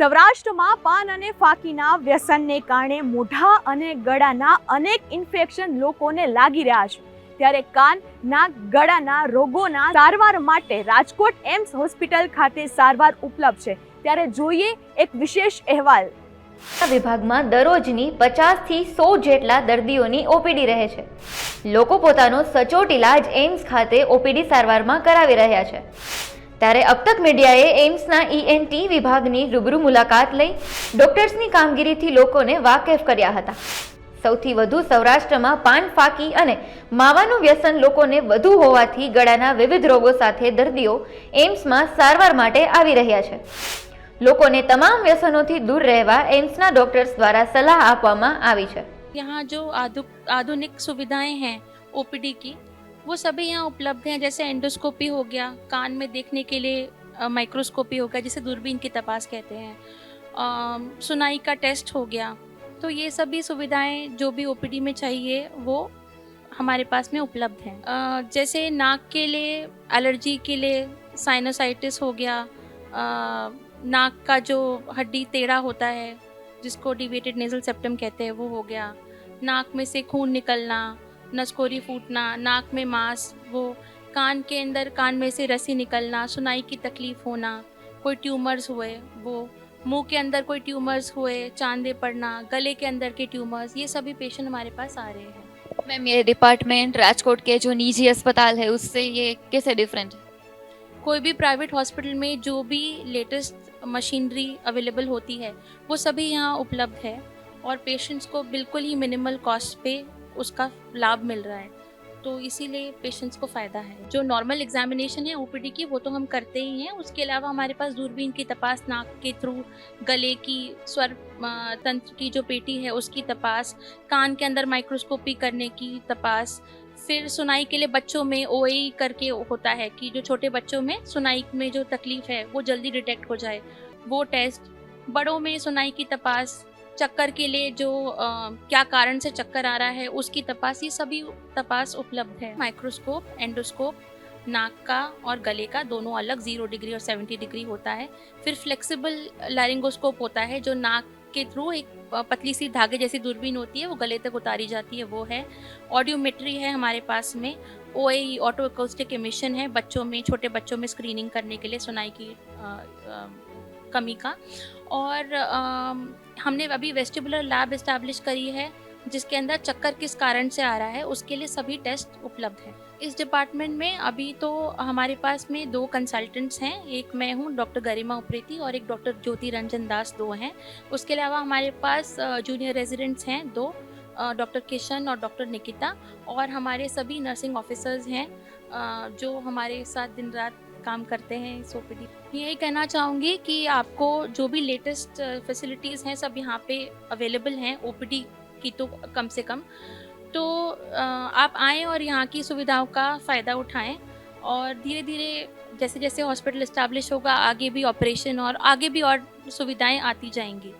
સૌરાષ્ટ્રમાં પાન અને ફાકીના વ્યસનને કારણે મોઢા અને ગળાના અનેક ઇન્ફેક્શન લોકોને લાગી રહ્યા છે। ત્યારે કાન, નાક, ગળાના રોગોના સારવાર માટે રાજકોટ એમ્સ હોસ્પિટલ ખાતે સારવાર ઉપલબ્ધ છે। ત્યારે જોઈએ એક વિશેષ અહેવાલ। વિભાગમાં દરરોજની 50 થી 100 જેટલા દર્દીઓની ઓપીડી રહે છે। લોકો પોતાનો સચોટ ઇલાજ એમ્સ ખાતે ઓપીડી સારવારમાં કરાવી રહ્યા છે। ત્યારે अब तक મીડિયાએ એમ્સના ઈએનટી વિભાગની રૂબરૂ મુલાકાત લઈ ડોક્ટર્સની કામગીરીથી લોકોને વાકેફ કર્યા હતા। સૌથી વધુ સૌરાષ્ટ્રમાં પાન, ફાકી અને માવાનું વ્યસન લોકોને વધુ હોવાથી ગળાના વિવિધ રોગો સાથે દર્દીઓ એમ્સમાં સારવાર માટે આવી રહ્યા છે। લોકોને તમામ વ્યસનોથી दूर રહેવા એમ્સના ડોક્ટર્સ દ્વારા સલાહ આપવામાં આવી છે। यहाँ जो आधुनिक सुविधाएं हैं ओपीडी की, वो सभी यहाँ उपलब्ध हैं। जैसे एंडोस्कोपी हो गया, कान में देखने के लिए माइक्रोस्कोपी हो गया जिसे दूरबीन की तपास कहते हैं, सुनाई का टेस्ट हो गया। तो ये सभी सुविधाएं जो भी ओपीडी में चाहिए वो हमारे पास में उपलब्ध हैं। जैसे नाक के लिए, एलर्जी के लिए साइनोसाइटिस हो गया, नाक का जो हड्डी टेढ़ा होता है जिसको डिविएटेड नेजल सेप्टम कहते हैं वो हो गया, नाक में से खून निकलना, नसकोरी फूटना, नाक में मांस, वो कान के अंदर कान में से रसी निकलना, सुनाई की तकलीफ होना, कोई ट्यूमर्स हुए, वो मुंह के अंदर कोई ट्यूमर्स हुए, चांदे पड़ना, गले के अंदर के ट्यूमर्स, ये सभी पेशेंट हमारे पास आ रहे हैं। मैम, ये डिपार्टमेंट राजकोट के जो निजी अस्पताल है उससे ये कैसे डिफरेंट है? कोई भी प्राइवेट हॉस्पिटल में जो भी लेटेस्ट मशीनरी अवेलेबल होती है वो सभी यहाँ उपलब्ध है और पेशेंट्स को बिल्कुल ही मिनिमल कॉस्ट पे उसका लाभ मिल रहा है, तो इसीलिए पेशेंट्स को फ़ायदा है। जो नॉर्मल एग्जामिनेशन है ओपीडी की वो तो हम करते ही हैं, उसके अलावा हमारे पास दूरबीन की तपास, नाक के थ्रू, गले की, स्वर तंत्र की जो पेटी है उसकी तपास, कान के अंदर माइक्रोस्कोपी करने की तपास, फिर सुनाई के लिए बच्चों में ओएई करके होता है कि जो छोटे बच्चों में सुनाई में जो तकलीफ है वो जल्दी डिटेक्ट हो जाए, वो टेस्ट, बड़ों में सुनाई की तपास, चक्कर के लिए जो क्या कारण से चक्कर आ रहा है उसकी तपास, ये सभी तपास उपलब्ध है। माइक्रोस्कोप, एंडोस्कोप, नाक का और गले का दोनों अलग 0 डिग्री और 70 डिग्री होता है। फिर फ्लेक्सिबल लैरिंगोस्कोप होता है जो नाक के थ्रू एक पतली सी धागे जैसी दूरबीन होती है वो गले तक उतारी जाती है, वो है। ऑडियोमेट्री है हमारे पास में, ओएई ऑटो एकॉस्टिक एमिशन है बच्चों में, छोटे बच्चों में स्क्रीनिंग करने के लिए सुनाई की कमी का। और हमने अभी वेस्टिबुलर लैब इस्टेब्लिश करी है जिसके अंदर चक्कर किस कारण से आ रहा है उसके लिए सभी टेस्ट उपलब्ध हैं। इस डिपार्टमेंट में अभी तो हमारे पास में 2 कंसल्टेंट्स हैं, एक मैं हूँ डॉक्टर गरिमा उप्रेती और एक डॉक्टर ज्योति रंजन दास 2 हैं। उसके अलावा हमारे पास जूनियर रेजिडेंट्स हैं 2, डॉक्टर किशन और डॉक्टर निकिता, और हमारे सभी नर्सिंग ऑफिसर्स हैं जो हमारे साथ दिन रात काम करते हैं इस ओपीडी। यही कहना चाहूँगी कि आपको जो भी लेटेस्ट फैसिलिटीज़ हैं सब यहाँ पे अवेलेबल हैं ओपीडी की, तो कम से कम तो आप आएँ और यहाँ की सुविधाओं का फ़ायदा उठाएं, और धीरे धीरे जैसे जैसे हॉस्पिटल इस्टेब्लिश होगा आगे भी ऑपरेशन और आगे भी और सुविधाएं आती जाएंगी।